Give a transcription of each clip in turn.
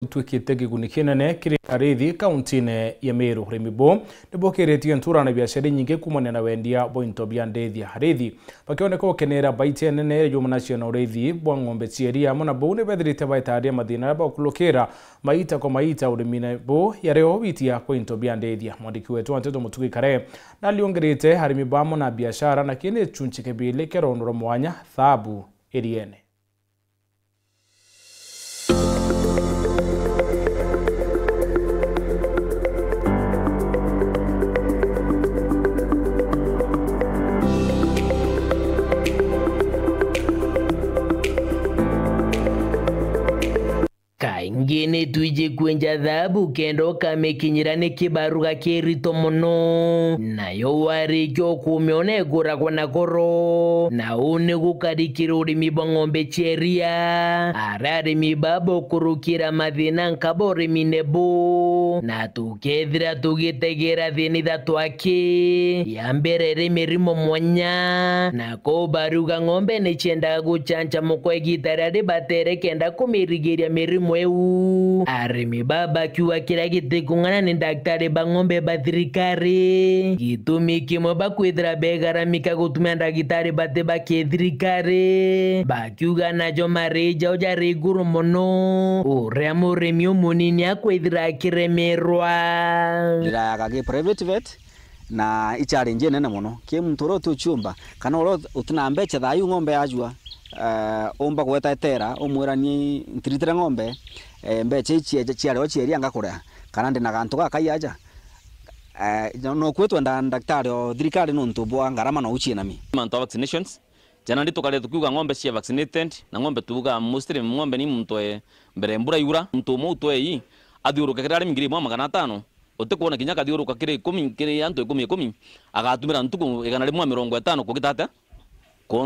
twikite giguni kinene kiri Karithi kaunti-ini ya Meru. Urimi bu nibukiritio ntura na biashara nyingi kumana na wendia bointo bia ndethia harithi bakioneka gukenera baite nene yumanacio na urithi bwa ng'ombe cieria mona bu ni bethirite baitaria mathina ba kulukira maita kwa maita urimine bu yareo bitia bointo bia ndethia. Mwandiki wetu Anteto Mutugi Kare na liongerete harimi bamo na biashara na kine chunchike bile keronoro mwanya thabu eriene. Kaingine tuije kwenja thabu kendo kamekinyirane kibaruga kirito muno nayo warikyo kumionegura kwana koro na une gukarikira urimi bwa ng'ombe cieria ararimi babo kurukira mathina nkabore minebo na tukethira tugitegera thini thatu aki ya mbere ri mirimo mwanya na ko baruga ng'ombe ni ciendaga gucanca muko igitara ri batere kenda kumirigiria mirimo eu arimi baba kiwa kira gite kungana ni daktari ba ng'ombe ba thirikari gitumi kimwe bakwithira begaramika gutumia daktari bate ba kithirikari bakiuga najo marija ujari iguru muno uria murimi umunini akwithira akiremerwa ndirayaga gi private vet na ichallenge nene muno ki mutoro tu chumba kana uro utuna mbecha thayu ng'ombe yajua omba gweta tera umwira ni ntiritira ng'ombe mbecha ichi ciare ocieria ngakura kana ndina gantu gakayaja no kwetwa daktari o thirikari no ntubwa ngarama no uchi nami manto vaccinations jana ndi tukale tukiuga ng'ombe cia vaccinated na ng'ombe tuuga mostly ng'ombe ni mtoe mbere mbura yura mtumo utoe yi athiuruka kirari mingiri mwa 500 utikuona kinya kathiuruka kiri 10 kiri antu 10 agatumira ntuku 150 kugitata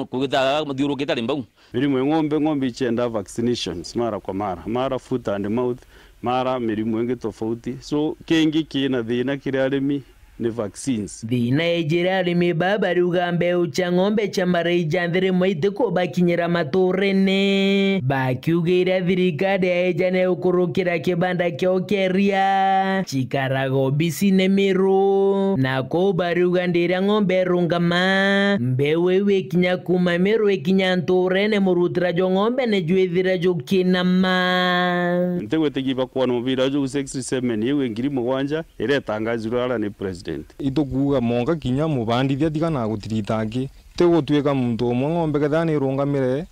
kugita mathiuruka itari mbau mirimu ng'ombe ichenda vaccinations mara kwa mara foot and mouth mara mirimu ingi tofauti so kengi kina thina kiri arimi ni vaccines thina ejira arimi baba rugambe ucha ng'ombe cha marija ndire moite ko bakinyira maturene bakiugira thirikari ejane ukurukira kibanda kyo keria chikarago bisine Meru na ko baruga ndira ng'ombe rungama mbewewe kinya kuma Meru ekinya nturene murutira jo ng'ombe ne jwethira jo kinama ntegwetegiba kwa no bira jo 67 yewe ngiri mugwanja ire tangaziro ala ni president itukuga monga kinya mubandithia tigana gutiritangi tegutwika muntu umwe ng'ombe kethani rungamire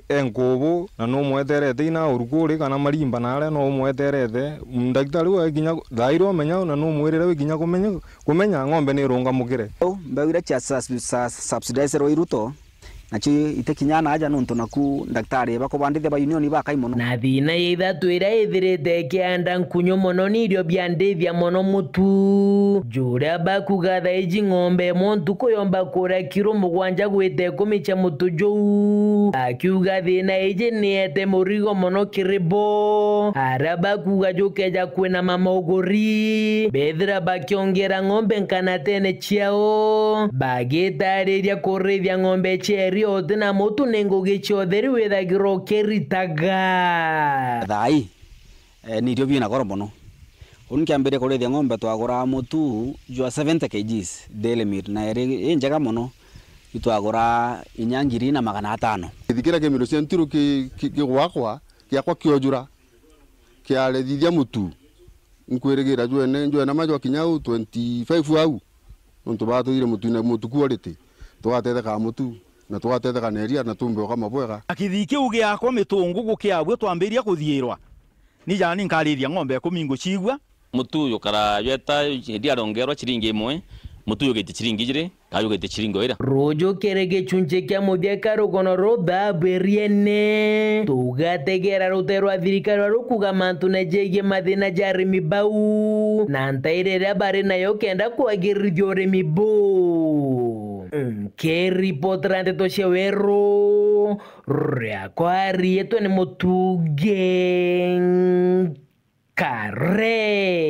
enkubu na no mweterete ina urukuri kana marimba nare no mweterete daktari we kinya thairo menya na no mwirire we kinya kumenya ng'ombe ni rungamukire mbawira cha subsidizer iruto nachi itekinyana aja nuntu naku daktari bakobandithe ba union bakaimono na thina ithatu ira ithirite kianda nkunyo mono ni irio bia ndithia mono mutu jura bakuga thaiji ng'ombe montu kuyomba kura kiro mugwanja gwite 10 cha mutu jou akiuga thina ije niete murigo mono kiribo araba kuga jokeja kwena mama uguri bethira bakiongera ng'ombe nkana tene chiao bagitariria kurithia ng'ombe cheri otena mutu nengo gichiotheri wethagiro keritaga thai ni dio bina goro mono unkiambire kurithia ng'ombe twagura mutu jwa 70 kgs daily meat na eri njega mono itwagura inyangiri na 500 thikira kemiro cia ntiro kigwakwa kiakwa kiojura kiarethithia mutu nkwirigira jwe na majwa kinyau 25 au nonto bathuire mutu na mutu quality twatetheka mutu na twatetheka neria na tumbe kama bwega akithiki uge akwa mitungu gukiabwe twambiria kuthiirwa ni jani nkariria ng'ombe kumingo chigwa mutu yukara yeta ndia rongerwa chiringi 1 mutu yugite chiringi 2 kayugite chiringi 2 rojo kerege chunche kya mubyeka rugono roda beriene tugategera ruterwa thirikari rukuga mantu na jege mathina jarimi bau na ntairera bare nayo kenda kwagirithio urimi bu keri potrante to shewero ria kwari yetu ni Mutugi Kare.